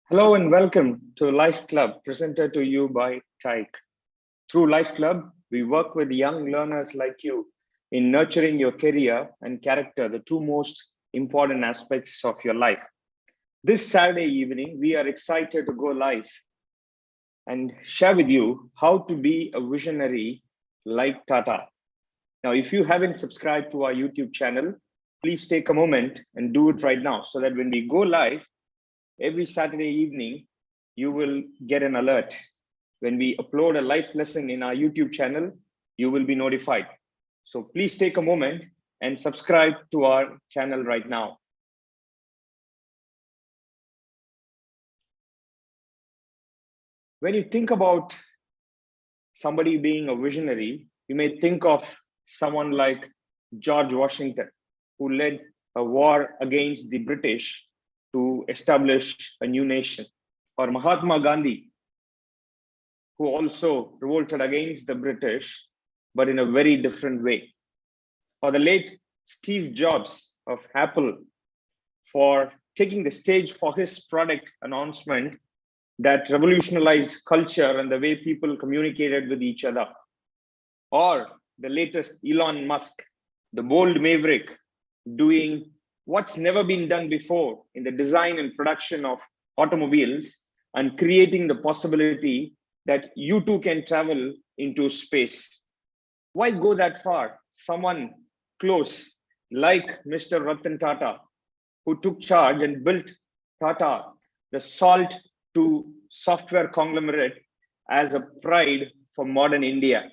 Hello and welcome to LifeClub, presented to you by Tieke. Through LifeClub, we work with young learners like you in nurturing your career and character, the two most important aspects of your life. This Saturday evening, we are excited to go live and share with you how to be a visionary like Tata. Now, if you haven't subscribed to our YouTube channel, please take a moment and do it right now so that when we go live, every Saturday evening, you will get an alert. When we upload a live lesson in our YouTube channel, you will be notified. So please take a moment and subscribe to our channel right now. When you think about somebody being a visionary, you may think of someone like George Washington, who led a war against the British to establish a new nation, or Mahatma Gandhi, who also revolted against the British, but in a very different way, or the late Steve Jobs of Apple for taking the stage for his product announcement that revolutionized culture and the way people communicated with each other, or the latest Elon Musk, the bold maverick, doing what's never been done before in the design and production of automobiles and creating the possibility that you too can travel into space. Why go that far? Someone close like Mr. Ratan Tata, who took charge and built Tata, the salt to software conglomerate, as a pride for modern India.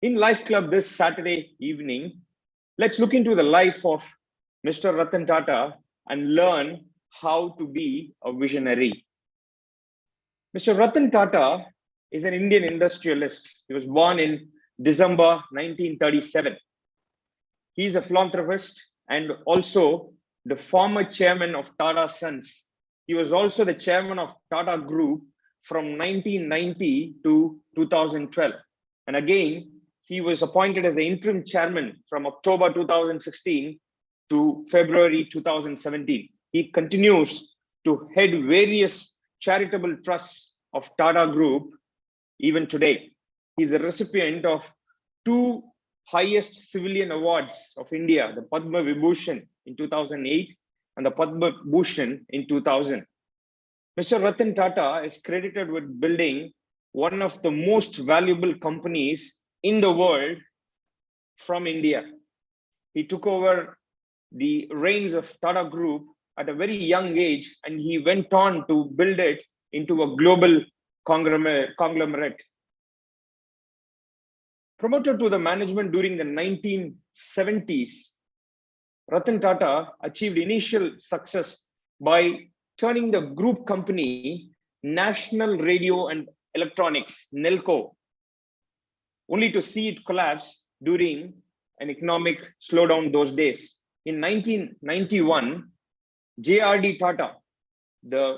In LifeClub this Saturday evening, let's look into the life of Mr. Ratan Tata and learn how to be a visionary. Mr. Ratan Tata is an Indian industrialist. He was born in December 1937. He is a philanthropist and also the former chairman of Tata Sons. He was also the chairman of Tata Group from 1990 to 2012. And again, he was appointed as the interim chairman from October 2016 to February 2017. He continues to head various charitable trusts of Tata Group even today. He's a recipient of two highest civilian awards of India, the Padma Vibhushan in 2008 and the Padma Bhushan in 2000. Mr. Ratan Tata is credited with building one of the most valuable companies in the world from India. He took over the reins of Tata Group at a very young age, and he went on to build it into a global conglomerate. Promoted to the management during the 1970s, Ratan Tata achieved initial success by turning the group company National Radio and Electronics, NELCO, only to see it collapse during an economic slowdown those days. In 1991, J.R.D. Tata, the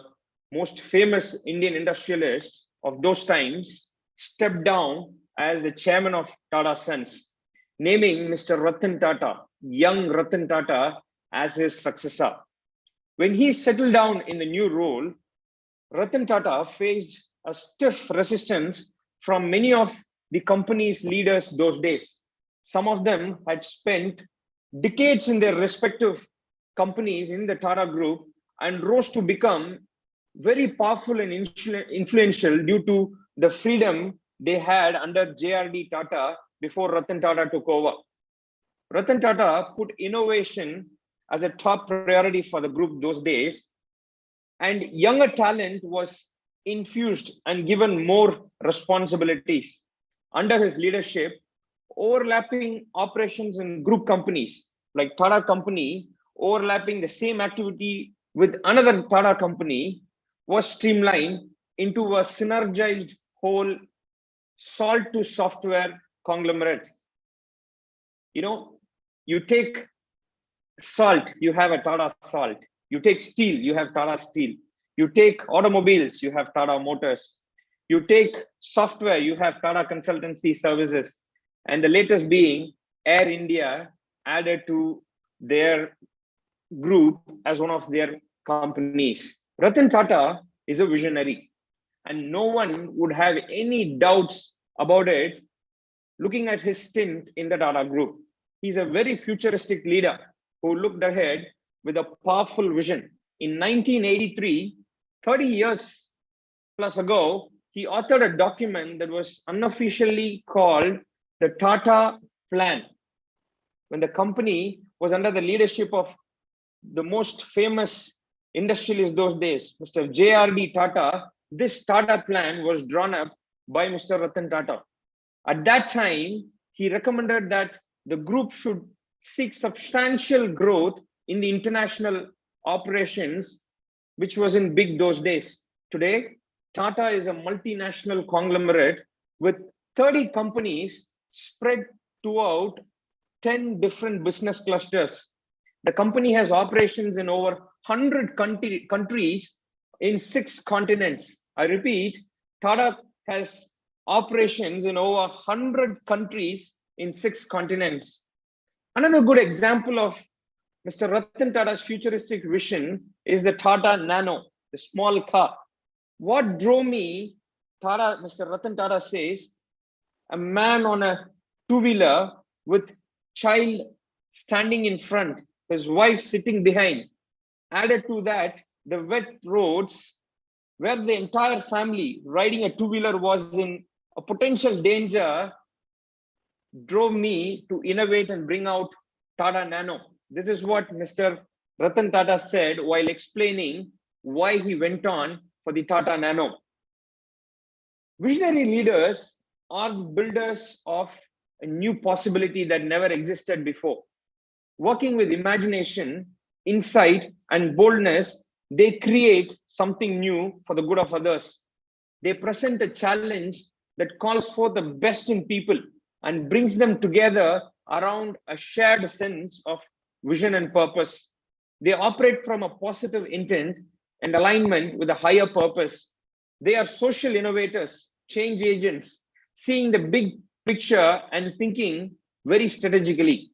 most famous Indian industrialist of those times, stepped down as the chairman of Tata Sons, naming Mr. Ratan Tata, young Ratan Tata, as his successor. When he settled down in the new role, Ratan Tata faced a stiff resistance from many of the company's leaders those days. Some of them had spent decades in their respective companies in the Tata Group and rose to become very powerful and influential due to the freedom they had under J.R.D. Tata before Ratan Tata took over. Ratan Tata put innovation as a top priority for the group those days, and younger talent was infused and given more responsibilities. Under his leadership, overlapping operations in group companies like Tata Company, overlapping the same activity with another Tata Company, was streamlined into a synergized whole salt to software conglomerate. You take salt, you have a Tata Salt. You take steel, you have Tata Steel. You take automobiles, you have Tata Motors. You take software, you have Tata Consultancy Services. And the latest being Air India added to their group as one of their companies. Ratan Tata is a visionary. And no one would have any doubts about it looking at his stint in the Tata Group. He's a very futuristic leader who looked ahead with a powerful vision. In 1983, 30 years plus ago, he authored a document that was unofficially called the Tata Plan. When the company was under the leadership of the most famous industrialist those days, Mr. J.R.D. Tata, this Tata Plan was drawn up by Mr. Ratan Tata. At that time, he recommended that the group should seek substantial growth in the international operations, which was in big those days. Today, Tata is a multinational conglomerate with 30 companies spread throughout 10 different business clusters. The company has operations in over 100 countries in 6 continents. I repeat, Tata has operations in over 100 countries in 6 continents. Another good example of Mr. Ratan Tata's futuristic vision is the Tata Nano, the small car. What drove me, Mr. Ratan Tata says, a man on a two-wheeler with child standing in front, his wife sitting behind. Added to that, the wet roads where the entire family riding a two-wheeler was in a potential danger drove me to innovate and bring out Tata Nano. This is what Mr. Ratan Tata said while explaining why he went on for the Tata Nano. Visionary leaders are builders of a new possibility that never existed before. Working with imagination, insight, and boldness, they create something new for the good of others. They present a challenge that calls for the best in people and brings them together around a shared sense of vision and purpose. They operate from a positive intent and alignment with a higher purpose. They are social innovators, change agents, seeing the big picture and thinking very strategically.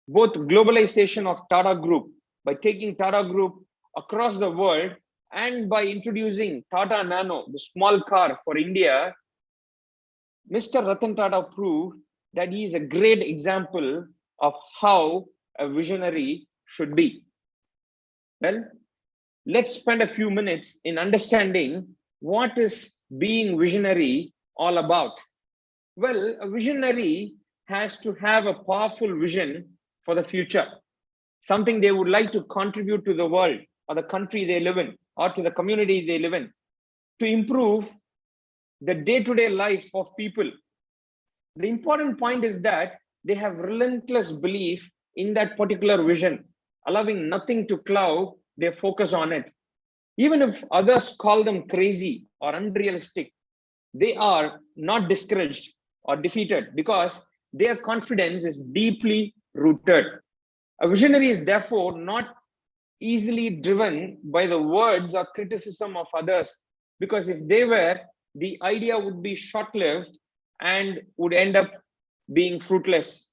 Both globalization of Tata Group, by taking Tata Group across the world, and by introducing Tata Nano, the small car for India, Mr. Ratan Tata proved that he is a great example of how a visionary should be. Well, let's spend a few minutes in understanding what is being visionary all about. Well, a visionary has to have a powerful vision for the future, something they would like to contribute to the world or the country they live in or to the community they live in, to improve the day-to-day life of people. The important point is that they have relentless belief in that particular vision, allowing nothing to cloud their focus on it. Even if others call them crazy or unrealistic, they are not discouraged or defeated because their confidence is deeply rooted. A visionary is therefore not easily driven by the words or criticism of others, because if they were, the idea would be short-lived and would end up being fruitless.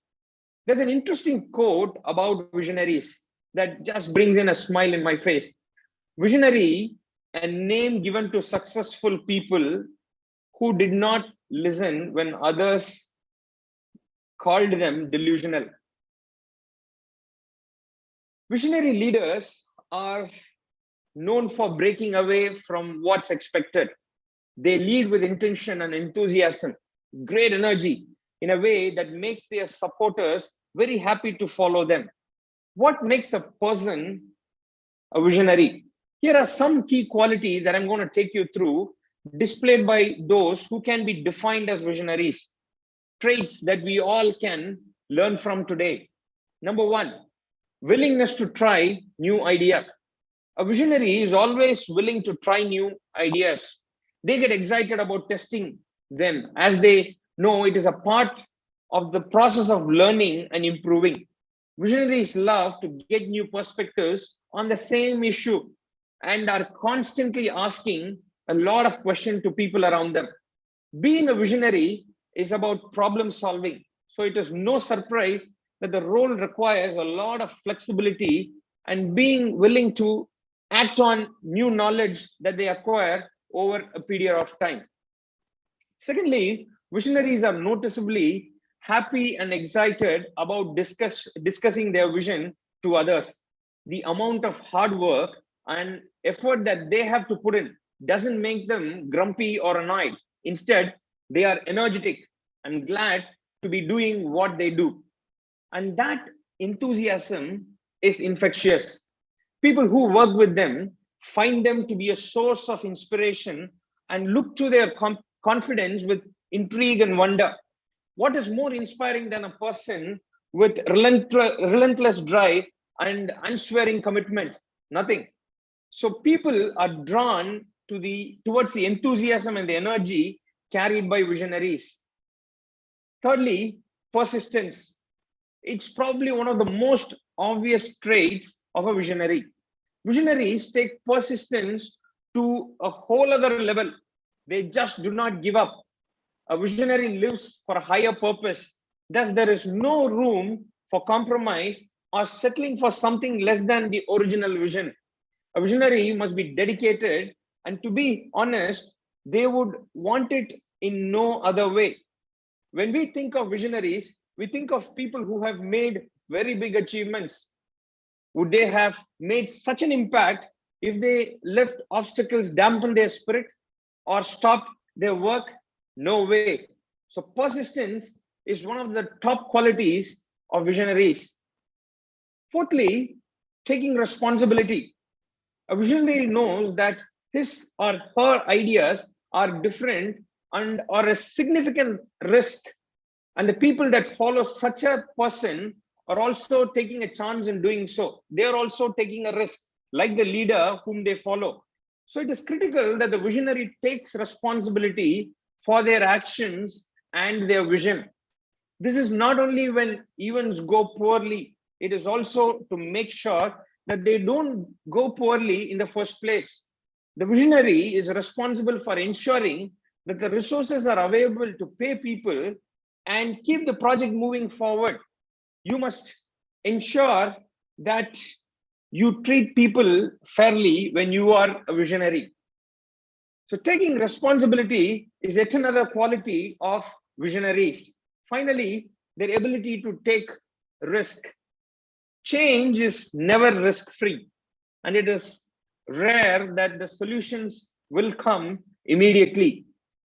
There's an interesting quote about visionaries that just brings in a smile in my face. Visionary, a name given to successful people who did not listen when others called them delusional. Visionary leaders are known for breaking away from what's expected. They lead with intention and enthusiasm, great energy, in a way that makes their supporters very happy to follow them. What makes a person a visionary? Here are some key qualities that I'm going to take you through, displayed by those who can be defined as visionaries. Traits that we all can learn from today. Number 1, willingness to try new idea. A visionary is always willing to try new ideas. They get excited about testing them as they know it is a part of the process of learning and improving. Visionaries love to get new perspectives on the same issue and are constantly asking a lot of questions to people around them. Being a visionary is about problem solving. So it is no surprise that the role requires a lot of flexibility and being willing to act on new knowledge that they acquire over a period of time. Secondly, visionaries are noticeably happy and excited about discussing their vision to others. The amount of hard work and effort that they have to put in doesn't make them grumpy or annoyed. Instead, they are energetic and glad to be doing what they do. And that enthusiasm is infectious. People who work with them find them to be a source of inspiration and look to their confidence with intrigue and wonder. What is more inspiring than a person with relentless drive and unswearing commitment? Nothing. So people are drawn towards the enthusiasm and the energy carried by visionaries. Thirdly, persistence. It's probably one of the most obvious traits of a visionary. Visionaries take persistence to a whole other level. They just do not give up. A visionary lives for a higher purpose. Thus, there is no room for compromise or settling for something less than the original vision. A visionary must be dedicated, and to be honest, they would want it in no other way. When we think of visionaries, we think of people who have made very big achievements. Would they have made such an impact if they left obstacles dampen their spirit or stopped their work? No way. So persistence is one of the top qualities of visionaries. Fourthly, taking responsibility. A visionary knows that his or her ideas are different and are a significant risk. And the people that follow such a person are also taking a chance in doing so. They are also taking a risk, like the leader whom they follow. So it is critical that the visionary takes responsibility for their actions and their vision. This is not only when events go poorly, it is also to make sure that they don't go poorly in the first place. The visionary is responsible for ensuring that the resources are available to pay people and keep the project moving forward. You must ensure that you treat people fairly when you are a visionary. So taking responsibility is yet another quality of visionaries. Finally, their ability to take risk. Change is never risk-free, and it is rare that the solutions will come immediately.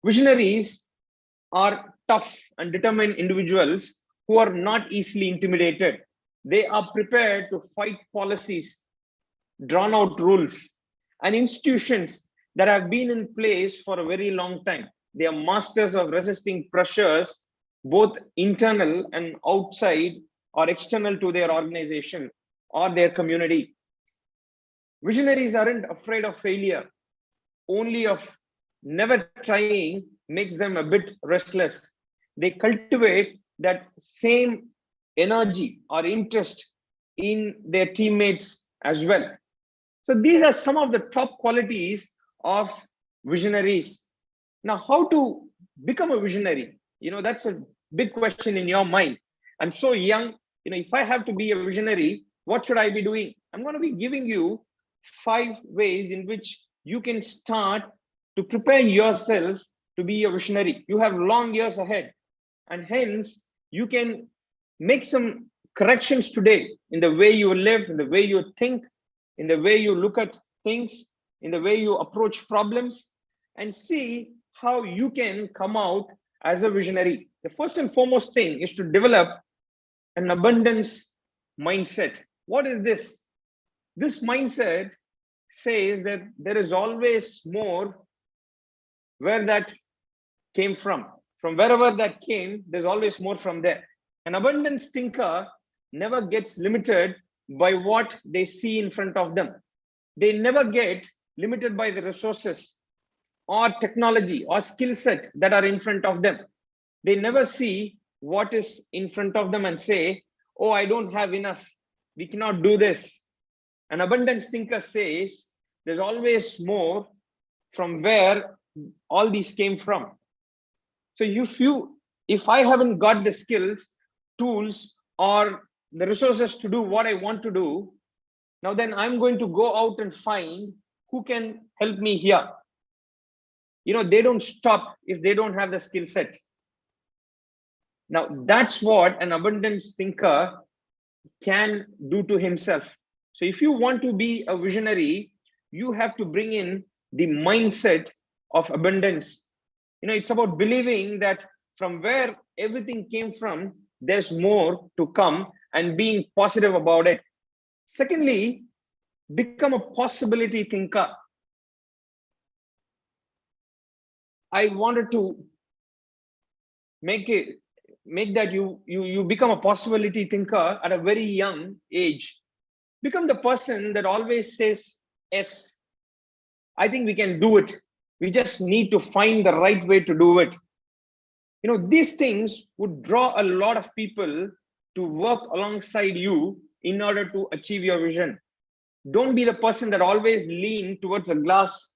Visionaries are tough and determined individuals who are not easily intimidated. They are prepared to fight policies, drawn out rules, and institutions that have been in place for a very long time. They are masters of resisting pressures, both internal and outside or external to their organization or their community. Visionaries aren't afraid of failure, only of never trying makes them a bit restless. They cultivate that same energy or interest in their teammates as well. So these are some of the top qualities of visionaries. Now, how to become a visionary? That's a big question in your mind. I'm so young. If I have to be a visionary, what should I be doing? I'm going to be giving you 5 ways in which you can start to prepare yourself to be a visionary. You have long years ahead, and hence you can make some corrections today in the way you live, in the way you think, in the way you look at things, in the way you approach problems, and see how you can come out as a visionary. The first and foremost thing is to develop an abundance mindset. What is this? This mindset says that there is always more where that came from. From wherever that came, there's always more from there. An abundance thinker never gets limited by what they see in front of them. They never get limited by the resources or technology or skill set that are in front of them. They never see what is in front of them and say, oh, I don't have enough. We cannot do this. An abundance thinker says there's always more from where all these came from. So if I haven't got the skills, tools, or the resources to do what I want to do, Now then I'm going to go out and find who can help me here. They don't stop if they don't have the skill set. Now that's what an abundance thinker can do to himself. So if you want to be a visionary, you have to bring in the mindset of abundance. It's about believing that from where everything came from, there's more to come, and being positive about it. Secondly, become a possibility thinker. I wanted to make that you become a possibility thinker at a very young age. Become the person that always says, yes, I think we can do it. We just need to find the right way to do it. These things would draw a lot of people to work alongside you in order to achieve your vision. Don't be the person that always lean towards a glass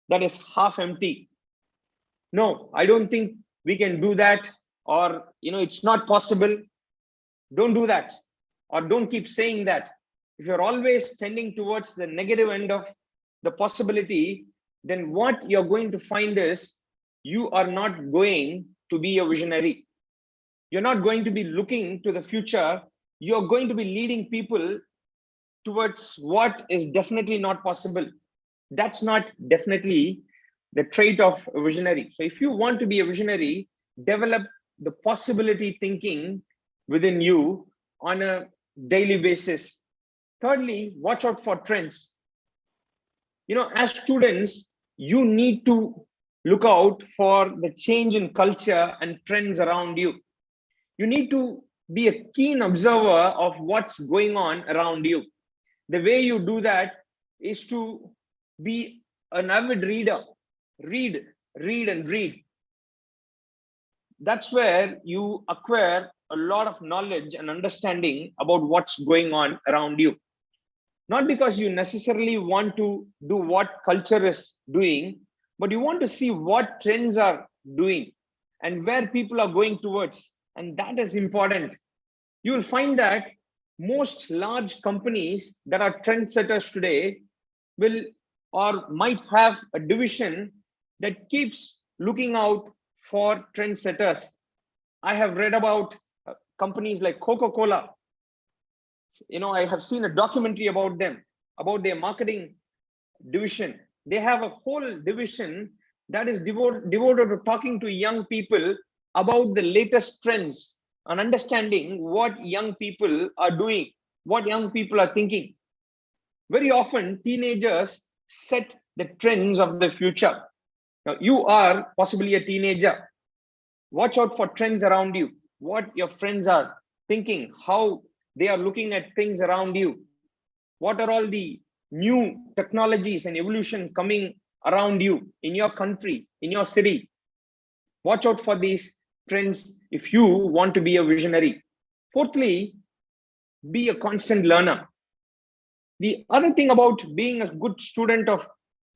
that is half empty. No, I don't think we can do that, or it's not possible. Don't do that, or don't keep saying that. If you're always tending towards the negative end of the possibility, then what you're going to find is you are not going to be a visionary. You're not going to be looking to the future. You're going to be leading people towards what is definitely not possible. That's not definitely the trait of a visionary. So if you want to be a visionary, develop the possibility thinking within you on a daily basis. Thirdly, watch out for trends. As students, you need to look out for the change in culture and trends around you. You need to be a keen observer of what's going on around you. The way you do that is to be an avid reader. Read, and read. That's where you acquire a lot of knowledge and understanding about what's going on around you. Not because you necessarily want to do what culture is doing, but you want to see what trends are doing and where people are going towards. And that is important. You will find that most large companies that are trendsetters today will or might have a division that keeps looking out for trendsetters. I have read about companies like Coca-Cola. I have seen a documentary about them, about their marketing division. They have a whole division that is devoted to talking to young people about the latest trends and understanding what young people are doing, what young people are thinking. Very often, teenagers set the trends of the future. Now, you are possibly a teenager. Watch out for trends around you, what your friends are thinking, how they are looking at things around you. What are all the new technologies and evolution coming around you in your country, in your city? Watch out for these trends if you want to be a visionary. Fourthly, be a constant learner. The other thing about being a good student of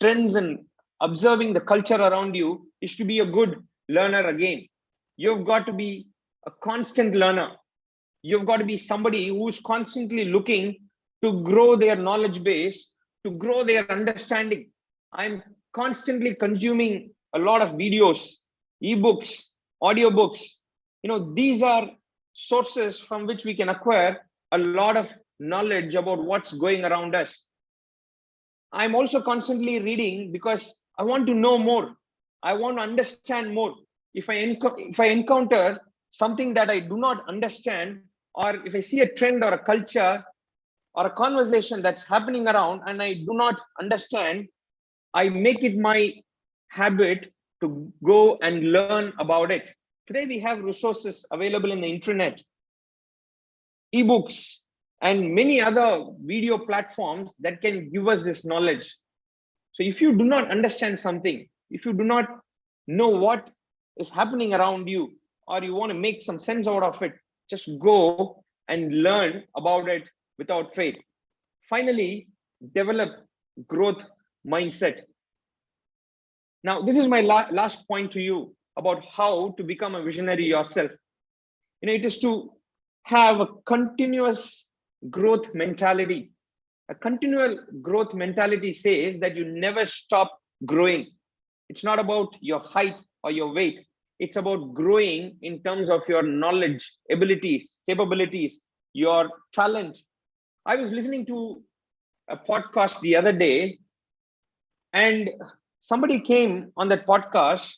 trends and observing the culture around you is to be a good learner again. You've got to be a constant learner. You've got to be somebody who's constantly looking to grow their knowledge base, to grow their understanding. I'm constantly consuming a lot of videos, ebooks, audiobooks. These are sources from which we can acquire a lot of knowledge about what's going around us. I'm also constantly reading because I want to know more. I want to understand more. If I encounter something that I do not understand, or if I see a trend or a culture or a conversation that's happening around and I do not understand, I make it my habit to go and learn about it. Today we have resources available in the internet, ebooks, and many other video platforms that can give us this knowledge. So if you do not understand something, if you do not know what is happening around you, or you want to make some sense out of it, just go and learn about it without faith. Finally, develop growth mindset. Now, this is my last point to you about how to become a visionary yourself. It is to have a continuous growth mentality. A continual growth mentality says that you never stop growing. It's not about your height or your weight. It's about growing in terms of your knowledge, abilities, capabilities, your talent. I was listening to a podcast the other day, and somebody came on that podcast.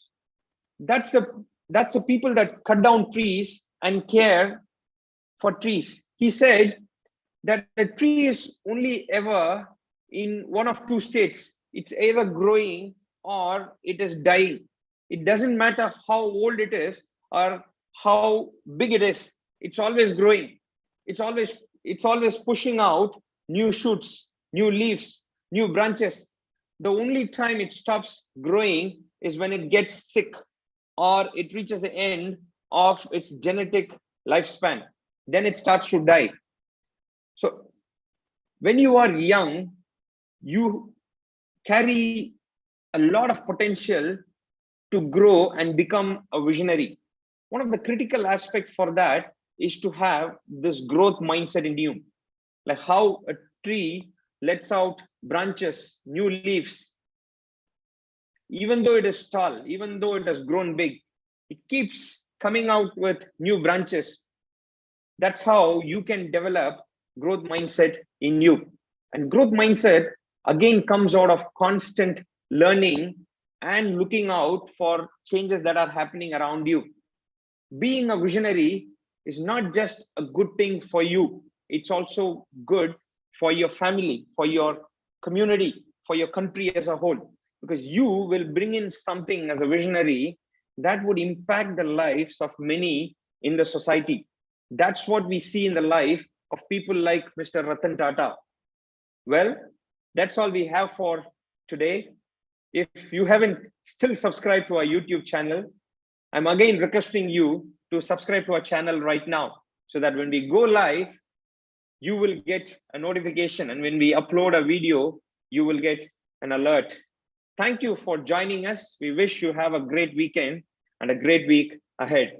That's the people that cut down trees and care for trees. He said that a tree is only ever in one of two states. It's either growing or it is dying. It doesn't matter how old it is or how big it is. It's always growing. It's always pushing out new shoots, new leaves, new branches. The only time it stops growing is when it gets sick or it reaches the end of its genetic lifespan. Then it starts to die. So when you are young, you carry a lot of potential to grow and become a visionary. One of the critical aspects for that is to have this growth mindset in you, like how a tree lets out branches, new leaves. Even though it is tall, even though it has grown big, it keeps coming out with new branches. That's how you can develop growth mindset in you. And growth mindset again comes out of constant learning and looking out for changes that are happening around you. Being a visionary is not just a good thing for you, it's also good for your family, for your community, for your country as a whole, because you will bring in something as a visionary that would impact the lives of many in the society. That's what we see in the life of people like Mr. Ratan Tata. Well, that's all we have for today. If you haven't still subscribed to our YouTube channel, I'm again requesting you to subscribe to our channel right now, so that when we go live, you will get a notification. And when we upload a video, you will get an alert. Thank you for joining us. We wish you have a great weekend and a great week ahead.